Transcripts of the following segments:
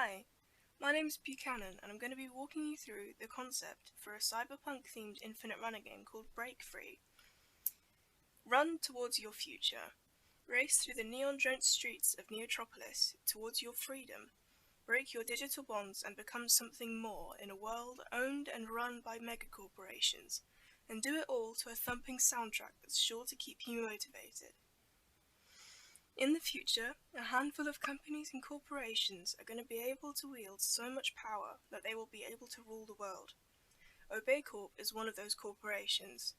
Hi, my name is Buchanan and I'm going to be walking you through the concept for a cyberpunk-themed infinite runner game called Breakfree. Run towards your future. Race through the neon-drenched streets of Neotropolis towards your freedom. Break your digital bonds and become something more in a world owned and run by megacorporations. And do it all to a thumping soundtrack that's sure to keep you motivated. In the future, a handful of companies and corporations are going to be able to wield so much power that they will be able to rule the world. Obey Corp is one of those corporations.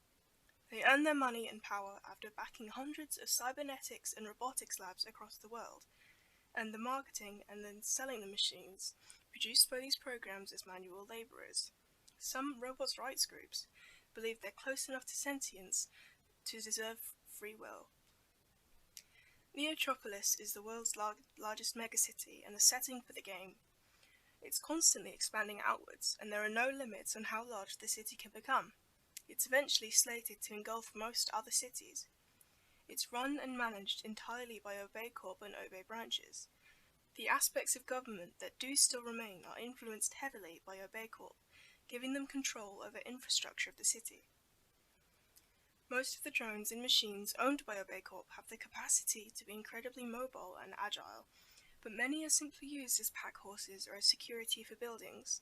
They earn their money and power after backing hundreds of cybernetics and robotics labs across the world, and the marketing and then selling the machines produced by these programs as manual laborers. Some robots' rights groups believe they're close enough to sentience to deserve free will. Neotropolis is the world's largest megacity and the setting for the game. It's constantly expanding outwards, and there are no limits on how large the city can become. It's eventually slated to engulf most other cities. It's run and managed entirely by Obey Corp and Obey branches. The aspects of government that do still remain are influenced heavily by Obey Corp, giving them control over infrastructure of the city. Most of the drones and machines owned by Obey Corp have the capacity to be incredibly mobile and agile, but many are simply used as pack horses or as security for buildings.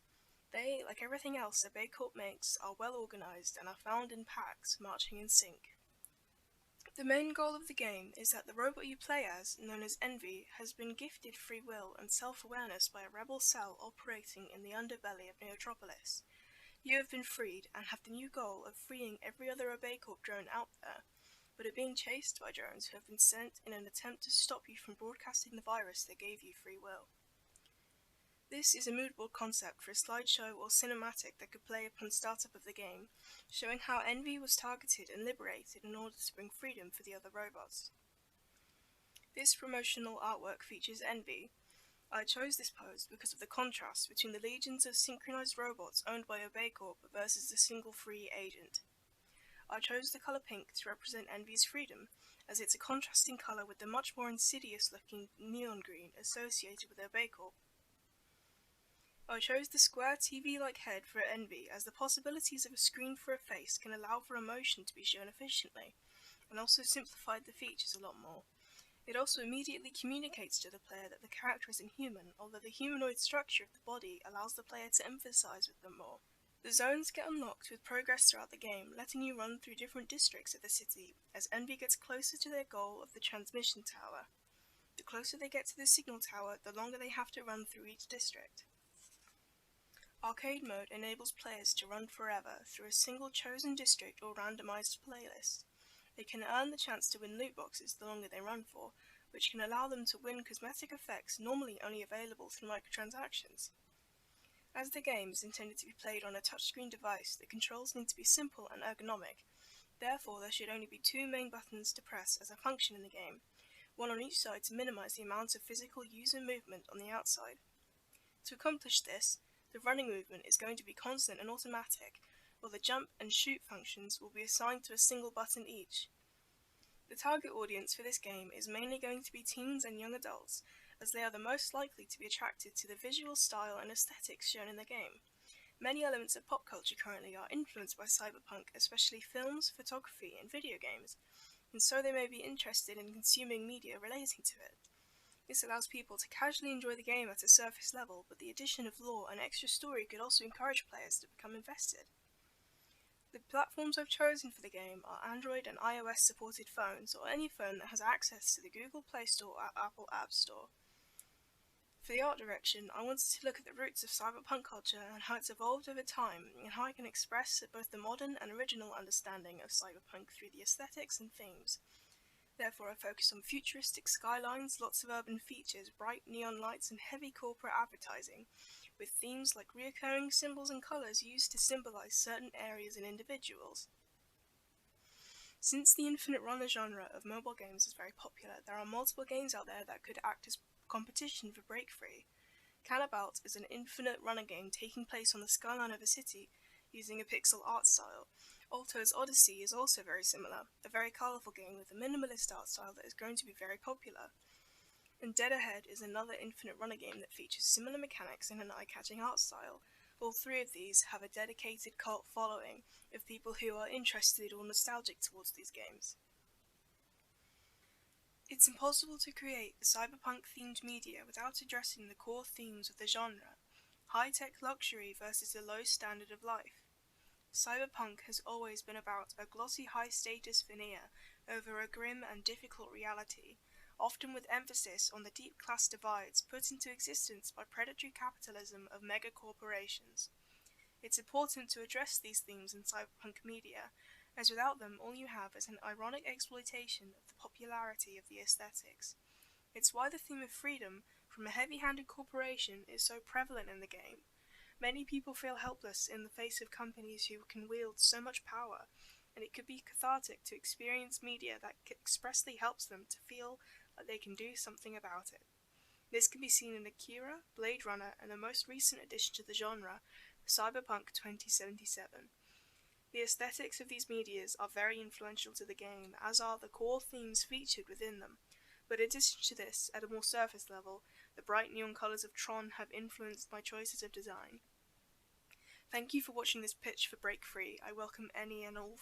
They, like everything else Obey Corp makes, are well organized and are found in packs, marching in sync. The main goal of the game is that the robot you play as, known as Envy, has been gifted free will and self-awareness by a rebel cell operating in the underbelly of Neotropolis. You have been freed and have the new goal of freeing every other Obey Corp drone out there, but are being chased by drones who have been sent in an attempt to stop you from broadcasting the virus that gave you free will. This is a moodboard concept for a slideshow or cinematic that could play upon startup of the game, showing how Envy was targeted and liberated in order to bring freedom for the other robots. This promotional artwork features Envy. I chose this pose because of the contrast between the legions of synchronized robots owned by Obey Corp versus the single free agent. I chose the color pink to represent Envy's freedom, as it's a contrasting color with the much more insidious looking neon green associated with Obey Corp. I chose the square TV-like head for Envy, as the possibilities of a screen for a face can allow for emotion to be shown efficiently, and also simplified the features a lot more. It also immediately communicates to the player that the character is inhuman, although the humanoid structure of the body allows the player to emphasize with them more. The zones get unlocked with progress throughout the game, letting you run through different districts of the city as Envy gets closer to their goal of the transmission tower. The closer they get to the signal tower, the longer they have to run through each district. Arcade mode enables players to run forever through a single chosen district or randomized playlist. They can earn the chance to win loot boxes the longer they run for, which can allow them to win cosmetic effects normally only available through microtransactions. As the game is intended to be played on a touchscreen device, the controls need to be simple and ergonomic. Therefore, there should only be two main buttons to press as a function in the game, one on each side to minimize the amount of physical user movement on the outside. To accomplish this, the running movement is going to be constant and automatic, while the jump and shoot functions will be assigned to a single button each. The target audience for this game is mainly going to be teens and young adults, as they are the most likely to be attracted to the visual style and aesthetics shown in the game. Many elements of pop culture currently are influenced by cyberpunk, especially films, photography, and video games, and so they may be interested in consuming media relating to it. This allows people to casually enjoy the game at a surface level, but the addition of lore and extra story could also encourage players to become invested. The platforms I've chosen for the game are Android and iOS supported phones, or any phone that has access to the Google Play Store or Apple App Store. For the art direction, I wanted to look at the roots of cyberpunk culture and how it's evolved over time, and how I can express both the modern and original understanding of cyberpunk through the aesthetics and themes. Therefore, I focus on futuristic skylines, lots of urban features, bright neon lights, and heavy corporate advertising, with themes like recurring symbols and colours used to symbolize certain areas and individuals. Since the infinite runner genre of mobile games is very popular, there are multiple games out there that could act as competition for Breakfree. Canabout is an infinite runner game taking place on the skyline of a city using a pixel art style. Alto's Odyssey is also very similar, a very colourful game with a minimalist art style that is going to be very popular. And Dead Ahead is another infinite runner game that features similar mechanics and an eye-catching art style. All three of these have a dedicated cult following of people who are interested or nostalgic towards these games. It's impossible to create cyberpunk-themed media without addressing the core themes of the genre: high-tech luxury versus a low standard of life. Cyberpunk has always been about a glossy high-status veneer over a grim and difficult reality, often with emphasis on the deep class divides put into existence by predatory capitalism of mega-corporations. It's important to address these themes in cyberpunk media, as without them all you have is an ironic exploitation of the popularity of the aesthetics. It's why the theme of freedom from a heavy-handed corporation is so prevalent in the game. Many people feel helpless in the face of companies who can wield so much power, and it could be cathartic to experience media that expressly helps them to feel like they can do something about it. This can be seen in Akira, Blade Runner, and the most recent addition to the genre, Cyberpunk 2077. The aesthetics of these medias are very influential to the game, as are the core themes featured within them. But in addition to this, at a more surface level, the bright neon colours of Tron have influenced my choices of design. Thank you for watching this pitch for Breakfree. I welcome any and all